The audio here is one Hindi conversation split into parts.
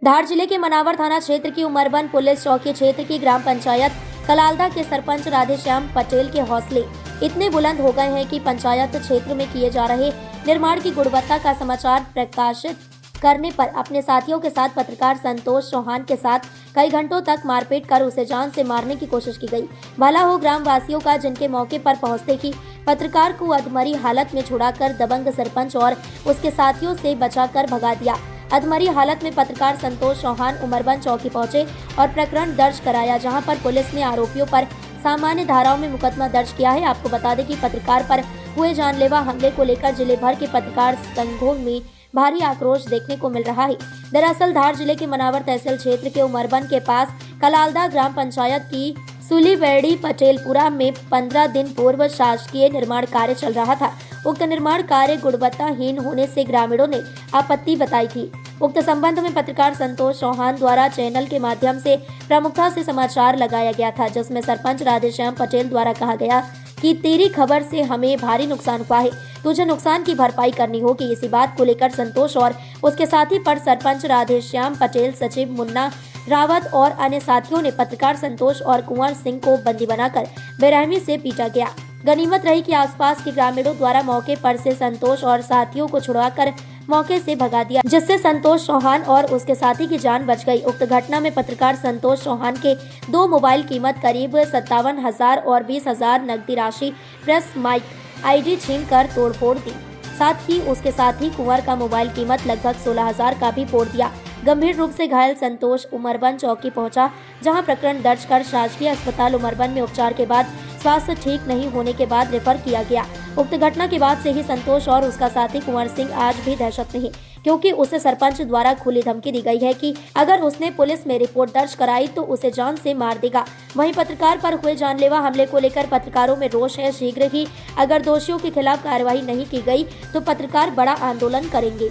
धार जिले के मनावर थाना क्षेत्र की उमरबन पुलिस चौकी क्षेत्र की ग्राम पंचायत कलालदा के सरपंच राधेश्याम पटेल के हौसले इतने बुलंद हो गए हैं कि पंचायत क्षेत्र में किए जा रहे निर्माण की गुणवत्ता का समाचार प्रकाशित करने पर अपने साथियों के साथ पत्रकार संतोष चौहान के साथ कई घंटों तक मारपीट कर उसे जान से मारने की कोशिश की गई। भला हो ग्राम वासियों का, जिनके मौके पर पहुंचते ही पत्रकार को अधमरी हालत में छुड़ाकर दबंग सरपंच और उसके साथियों से बचाकर भगा दिया। अधमरी हालत में पत्रकार संतोष चौहान उमरबन चौकी पहुंचे और प्रकरण दर्ज कराया, जहां पर पुलिस ने आरोपियों पर सामान्य धाराओं में मुकदमा दर्ज किया है। आपको बता दें कि पत्रकार पर हुए जानलेवा हमले को लेकर जिले भर के पत्रकार संघों में भारी आक्रोश देखने को मिल रहा है। दरअसल धार जिले के मनावर तहसील क्षेत्र के उमरबन के पास कलालदा ग्राम पंचायत की सुलीवेड़ी पटेलपुरा में 15 दिन पूर्व शासकीय निर्माण कार्य चल रहा था। उक्त निर्माण कार्य गुणवत्ताहीन होने से ग्रामीणों ने आपत्ति बताई थी। उक्त संबंध में पत्रकार संतोष चौहान द्वारा चैनल के माध्यम से प्रमुखता से समाचार लगाया गया था, जिसमें सरपंच राधेश्याम पटेल द्वारा कहा गया कि तेरी खबर से हमें भारी नुकसान हुआ है, तुझे नुकसान की भरपाई करनी होगी। इसी बात को लेकर संतोष और उसके साथी पर सरपंच राधेश्याम पटेल, सचिव मुन्ना रावत और अन्य साथियों ने पत्रकार संतोष और कुंवर सिंह को बंदी बनाकर बेरहमी से पीटा गया। गनीमत रही कि आसपास के ग्रामीणों द्वारा मौके पर से संतोष और साथियों को छुड़ाकर मौके से भगा दिया, जिससे संतोष चौहान और उसके साथी की जान बच गई। उक्त घटना में पत्रकार संतोष चौहान के 2 मोबाइल कीमत करीब 57,000 और 20,000 नकदी राशि प्रेस माइक आईडी छीन कर तोड़फोड़ दी। साथ ही उसके साथी कुंवर का मोबाइल कीमत लगभग 16,000 का भी फोड़ दिया। गंभीर रूप से घायल संतोष उमरबन चौकी पहुंचा, जहां प्रकरण दर्ज कर शासकीय अस्पताल उमरबन में उपचार के बाद स्वास्थ्य ठीक नहीं होने के बाद रेफर किया गया। उक्त घटना के बाद से ही संतोष और उसका साथी कुंवर सिंह आज भी दहशत में है, क्योंकि उसे सरपंच द्वारा खुली धमकी दी गई है कि अगर उसने पुलिस में रिपोर्ट दर्ज कराई तो उसे जान से मार देगा। वहीं पत्रकार पर हुए जानलेवा हमले को लेकर पत्रकारों में रोष है। शीघ्र ही अगर दोषियों के खिलाफ कार्रवाई नहीं की गई तो पत्रकार बड़ा आंदोलन करेंगे।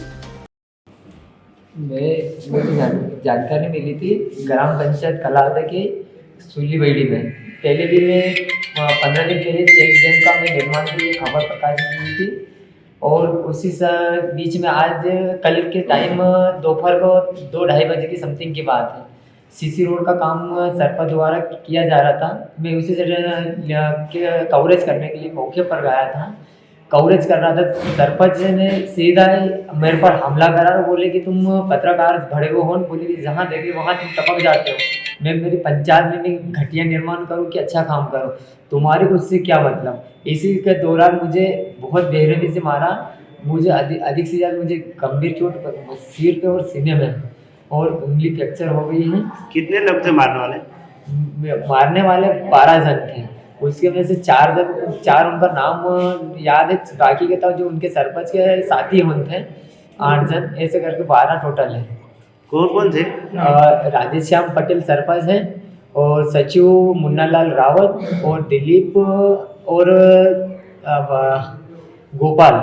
मुझे जानकारी मिली थी ग्राम पंचायत कलालदा के सुलीवेड़ी में। पहले भी मैं 15 दिन पहले चेक डैम का मैं निर्माण की ये खबर प्रकाशित की थी और उसी बीच में आज कल के टाइम दोपहर को 2-2:30 बजे की समथिंग की बात है। सीसी रोड का काम सरपंच द्वारा किया जा रहा था। मैं उसी से कवरेज करने के लिए मौके पर गया था। कवरेज कर रहा था, सरपंच ने सीधा मेरे पर हमला करा और बोले कि तुम पत्रकार भड़े हो, बोले कि जहाँ देखे वहाँ तुम टपक जाते हो। मैं मेरी पंचायत में घटिया निर्माण करूँ कि अच्छा काम करूँ, तुम्हारे को उससे क्या मतलब। इसी के दौरान मुझे बहुत बेरहमी से मारा। मुझे अधिक से ज़्यादा मुझे गंभीर चोट सिर पे और सीने में और उंगली फ्रैक्चर हो गई है। कितने लोग थे मारने वाले 12 जन थे। उसके वजह से 4 उनका नाम याद है, बाकी के था जो उनके सरपंच के साथी होते थे 8 जन, ऐसे करके 12 टोटल है। कौन कौन थे? राधेश्याम पटेल सरपंच है और सचिव मुन्नालाल रावत और दिलीप और गोपाल,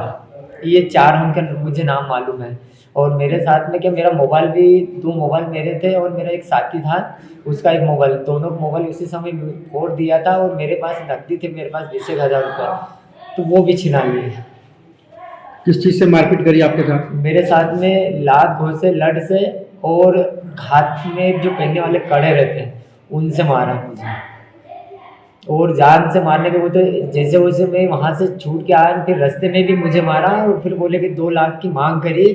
ये 4 उनका मुझे नाम मालूम है। और मेरे साथ में क्या, मेरा मोबाइल भी 2 मोबाइल मेरे थे और मेरा एक साथी था, उसका एक मोबाइल, दोनों मोबाइल उसी समय फोड़ दिया था। और मेरे पास नकदी थे, मेरे पास 20,000 रुपये, तो वो भी छिना लिए। किस चीज़ से मारपीट करी आपके साथ? मेरे साथ में लात घोंसे लड़ से और हाथ में जो पहनने वाले कड़े रहते हैं उनसे मारा मुझे। और जान से मारने के वो तो जैसे वैसे मैं वहाँ से छूट के आया, फिर रास्ते में भी मुझे मारा और फिर बोले कि 2 लाख की मांग करी,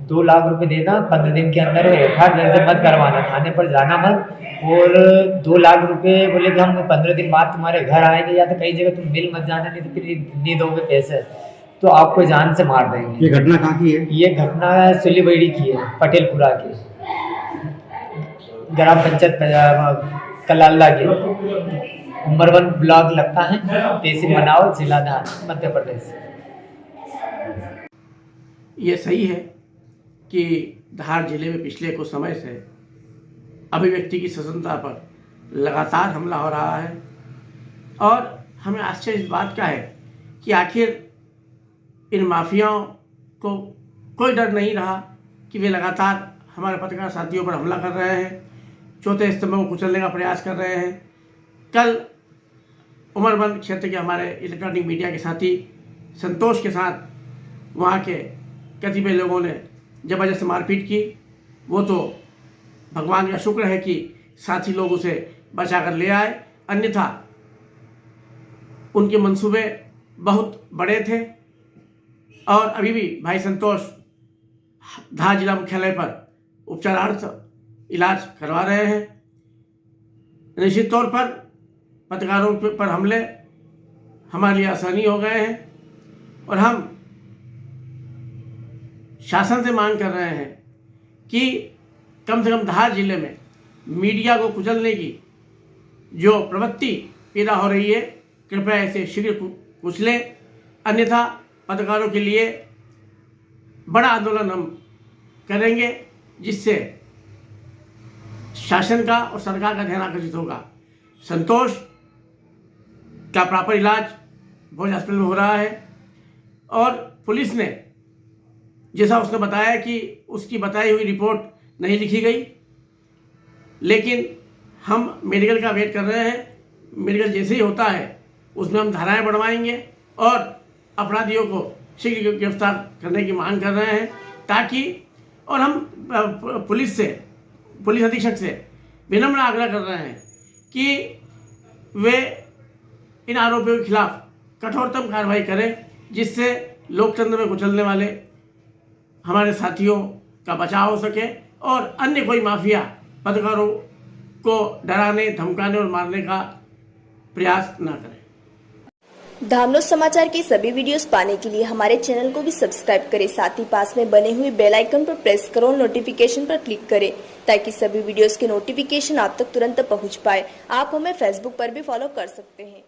2 लाख रुपए देना, 15 दिन के अंदर एफआईआर दर्ज मत करवाना, थाने पर जाना मत। और 2 लाख रुपए बोले कि हम 15 दिन बाद तुम्हारे घर आएंगे, या तो कई जगह तुम मिल मत जाना, नहीं तो फिर नहीं दोगे पैसे तो आपको जान से मार देंगे। ये घटना कहाँ की है? ये घटना सुलीवेड़ी की है, पटेलपुरा की, ग्राम पंचायत कलालदा की, उमरबन ब्लॉक लगता है, तहसील मनावर, जिला धार, मध्य प्रदेश। ये सही है कि धार जिले में पिछले कुछ समय से अभिव्यक्ति की स्वतंत्रता पर लगातार हमला हो रहा है और हमें आश्चर्य इस बात का है कि आखिर इन माफियाओं को कोई डर नहीं रहा कि वे लगातार हमारे पत्रकार साथियों पर हमला कर रहे हैं, चौथे स्तंभ को कुचलने का प्रयास कर रहे हैं। कल उमरबन क्षेत्र के हमारे इलेक्ट्रॉनिक मीडिया के साथी संतोष के साथ वहाँ के कतिपय लोगों ने जबरदस्त मारपीट की। वो तो भगवान का शुक्र है कि साथी लोग उसे बचा कर ले आए, अन्यथा उनके मंसूबे बहुत बड़े थे। और अभी भी भाई संतोष धार जिला मुख्यालय पर उपचारार्थ इलाज करवा रहे हैं। निश्चित तौर पर पत्रकारों पर हमले हमारे लिए आसानी हो गए हैं और हम शासन से मांग कर रहे हैं कि कम से कम धार जिले में मीडिया को कुचलने की जो प्रवृत्ति पैदा हो रही है, कृपया ऐसे शीघ्र कुचले, अन्यथा पत्रकारों के लिए बड़ा आंदोलन हम करेंगे, जिससे शासन का और सरकार का ध्यान आकर्षित होगा। संतोष का प्रॉपर इलाज भोज हॉस्पिटल में हो रहा है और पुलिस ने जैसा उसने बताया कि उसकी बताई हुई रिपोर्ट नहीं लिखी गई, लेकिन हम मेडिकल का वेट कर रहे हैं। मेडिकल जैसे ही होता है उसमें हम धाराएं बढ़वाएंगे और अपराधियों को शीघ्र गिरफ्तार करने की मांग कर रहे हैं, ताकि और हम पुलिस अधीक्षक से विनम्र आग्रह कर रहे हैं कि वे इन आरोपियों के खिलाफ कठोरतम कार्रवाई करें, जिससे लोकतंत्र में कुचलने वाले हमारे साथियों का बचाव हो सके और अन्य कोई माफिया पत्रकारों को डराने, धमकाने और मारने का प्रयास न करें। धामनोद समाचार के सभी वीडियोस पाने के लिए हमारे चैनल को भी सब्सक्राइब करें, साथ ही पास में बने हुए बेल आइकन पर प्रेस करो और नोटिफिकेशन पर क्लिक करें, ताकि सभी वीडियोस के नोटिफिकेशन आप तक तुरंत पहुंच पाए। आप हमें फेसबुक पर भी फॉलो कर सकते हैं।